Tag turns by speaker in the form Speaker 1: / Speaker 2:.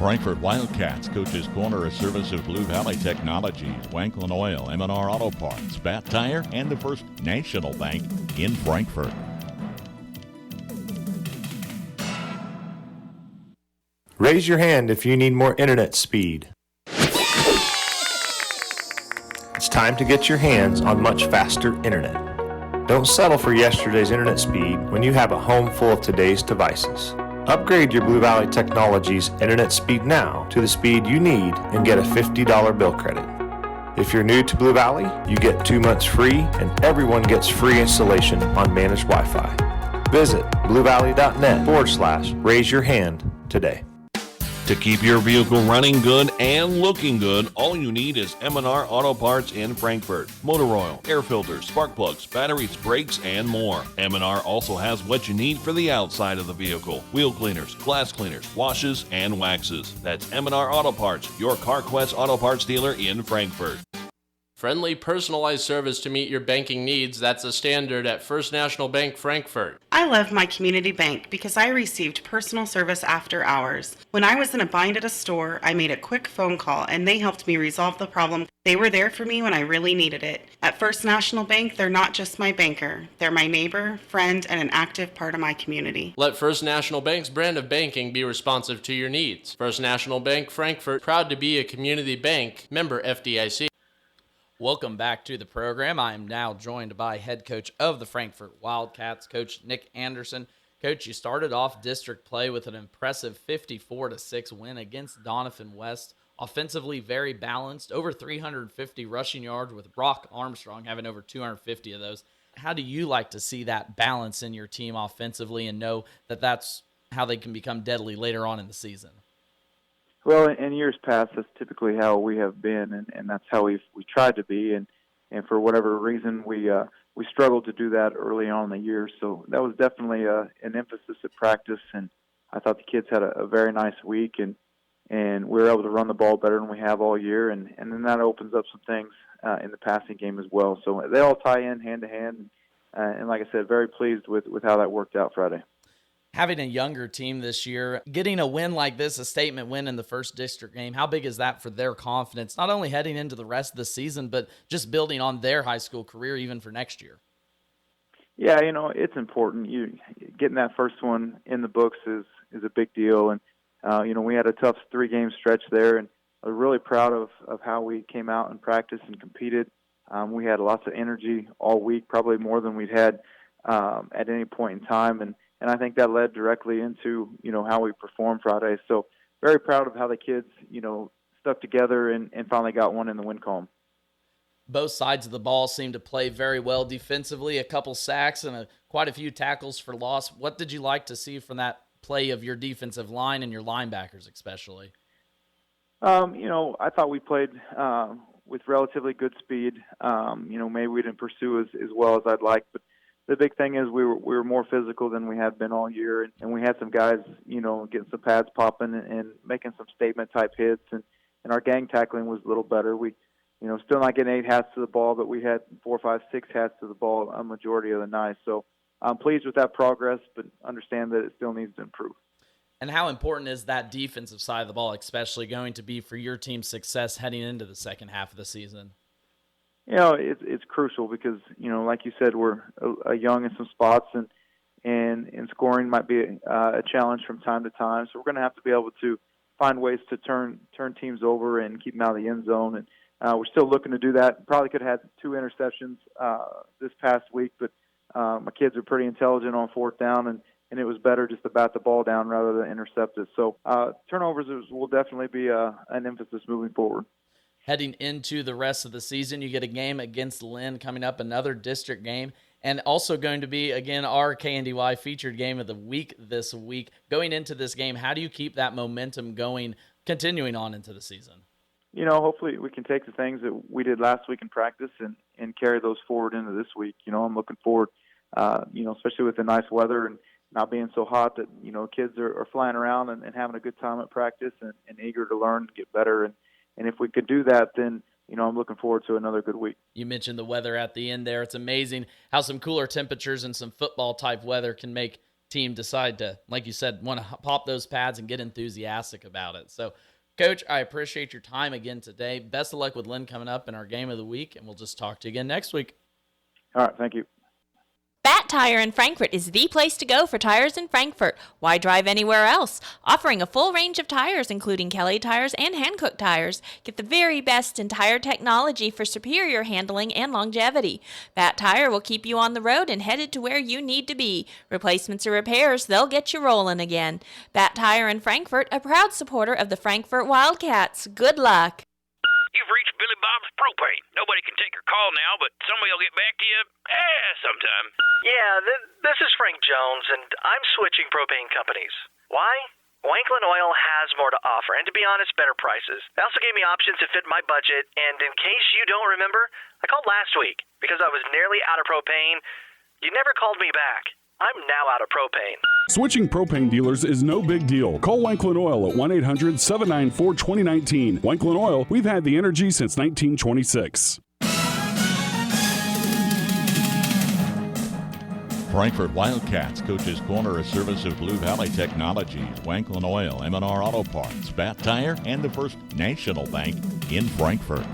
Speaker 1: Frankfort Wildcats Coach's Corner, a service of Blue Valley Technologies, Wanklin Oil, M&R Auto Parts, Bat Tire, and the First National Bank in Frankfort.
Speaker 2: Raise your hand if you need more internet speed. It's time to get your hands on much faster internet. Don't settle for yesterday's internet speed when you have a home full of today's devices. Upgrade your Blue Valley Technologies internet speed now to the speed you need and get a $50 bill credit. If you're new to Blue Valley, you get 2 months free and everyone gets free installation on managed Wi-Fi. Visit bluevalley.net/raise your hand today.
Speaker 3: To keep your vehicle running good and looking good, all you need is M&R Auto Parts in Frankfort. Motor oil, air filters, spark plugs, batteries, brakes, and more. M&R also has what you need for the outside of the vehicle. Wheel cleaners, glass cleaners, washes, and waxes. That's M&R Auto Parts, your CarQuest Auto Parts dealer in Frankfort.
Speaker 4: Friendly, personalized service to meet your banking needs, that's a standard at First National Bank Frankfort.
Speaker 5: I love my community bank because I received personal service after hours. When I was in a bind at a store, I made a quick phone call and they helped me resolve the problem. They were there for me when I really needed it. At First National Bank, they're not just my banker. They're my neighbor, friend, and an active part of my community.
Speaker 4: Let First National Bank's brand of banking be responsive to your needs. First National Bank Frankfort, proud to be a community bank, member FDIC.
Speaker 6: Welcome back to the program. I am now joined by head coach of the Frankfort Wildcats, Coach Nick Anderson. Coach, you started off district play with an impressive 54-6 win against Donovan West. Offensively, very balanced, over 350 rushing yards with Brock Armstrong having over 250 of those. How do you like to see that balance in your team offensively and know that that's how they can become deadly later on in the season?
Speaker 7: Well, in years past, that's typically how we have been, and that's how we tried to be. And for whatever reason, we struggled to do that early on in the year. So that was definitely an emphasis at practice. And I thought the kids had a very nice week, and we were able to run the ball better than we have all year. And then that opens up some things in the passing game as well. So they all tie in hand to hand. And like I said, very pleased with how that worked out Friday.
Speaker 6: Having a younger team this year, getting a win like this, a statement win in the first district game, how big is that for their confidence, not only heading into the rest of the season, but just building on their high school career even for next year?
Speaker 7: Yeah, it's important. Getting that first one in the books is a big deal. And, we had a tough 3-game stretch there, and I was really proud of how we came out and practiced and competed. We had lots of energy all week, probably more than we'd had at any point in time. And I think that led directly into, how we performed Friday. So very proud of how the kids, stuck together and finally got one in the win column.
Speaker 6: Both sides of the ball seem to play very well defensively, a couple sacks and quite a few tackles for loss. What did you like to see from that play of your defensive line and your linebackers especially?
Speaker 7: I thought we played with relatively good speed. Maybe we didn't pursue as well as I'd like, but the big thing is we were more physical than we had been all year, and we had some guys, getting some pads popping and making some statement-type hits, and our gang tackling was a little better. We, still not getting 8 hats to the ball, but we had 4, 5, 6 hats to the ball a majority of the night. So I'm pleased with that progress, but understand that it still needs to improve.
Speaker 6: And how important is that defensive side of the ball, especially going to be for your team's success heading into the second half of the season?
Speaker 7: It's crucial because, like you said, we're young in some spots and scoring might be a challenge from time to time. So we're going to have to be able to find ways to turn teams over and keep them out of the end zone. And we're still looking to do that. Probably could have had 2 interceptions this past week, but my kids are pretty intelligent on 4th down, and it was better just to bat the ball down rather than intercept it. So turnovers will definitely be an emphasis moving forward.
Speaker 6: Heading into the rest of the season, you get a game against Lynn coming up, another district game, and also going to be, again, our KNDY featured game of the week this week. Going into this game, how do you keep that momentum going, continuing on into the season?
Speaker 7: Hopefully we can take the things that we did last week in practice and carry those forward into this week. I'm looking forward, especially with the nice weather and not being so hot that, kids are flying around and having a good time at practice and eager to learn and get better. And if we could do that, then, I'm looking forward to another good week.
Speaker 6: You mentioned the weather at the end there. It's amazing how some cooler temperatures and some football-type weather can make team decide to, like you said, want to pop those pads and get enthusiastic about it. So, Coach, I appreciate your time again today. Best of luck with Lynn coming up in our game of the week, and we'll just talk to you again next week.
Speaker 7: All right, thank you.
Speaker 8: Bat Tire in Frankfort is the place to go for tires in Frankfort. Why drive anywhere else? Offering a full range of tires, including Kelly tires and Hankook tires. Get the very best in tire technology for superior handling and longevity. Bat Tire will keep you on the road and headed to where you need to be. Replacements or repairs, they'll get you rolling again. Bat Tire in Frankfort, a proud supporter of the Frankfort Wildcats. Good luck.
Speaker 9: You've reached Billy Bob's Propane. Nobody can take your call now, but somebody will get back to you sometime.
Speaker 10: Yeah, this is Frank Jones, and I'm switching propane companies. Why? Wanklin Oil has more to offer, and to be honest, better prices. They also gave me options that fit my budget, and in case you don't remember, I called last week because I was nearly out of propane. You never called me back. I'm now out of propane.
Speaker 11: Switching propane dealers is no big deal. Call Wanklin Oil at 1-800-794-2019. Wanklin Oil, we've had the energy since 1926.
Speaker 1: Frankfort Wildcats Coach's Corner, a service of Blue Valley Technologies, Wanklin Oil, M&R Auto Parts, Bat Tire, and the First National Bank in Frankfort.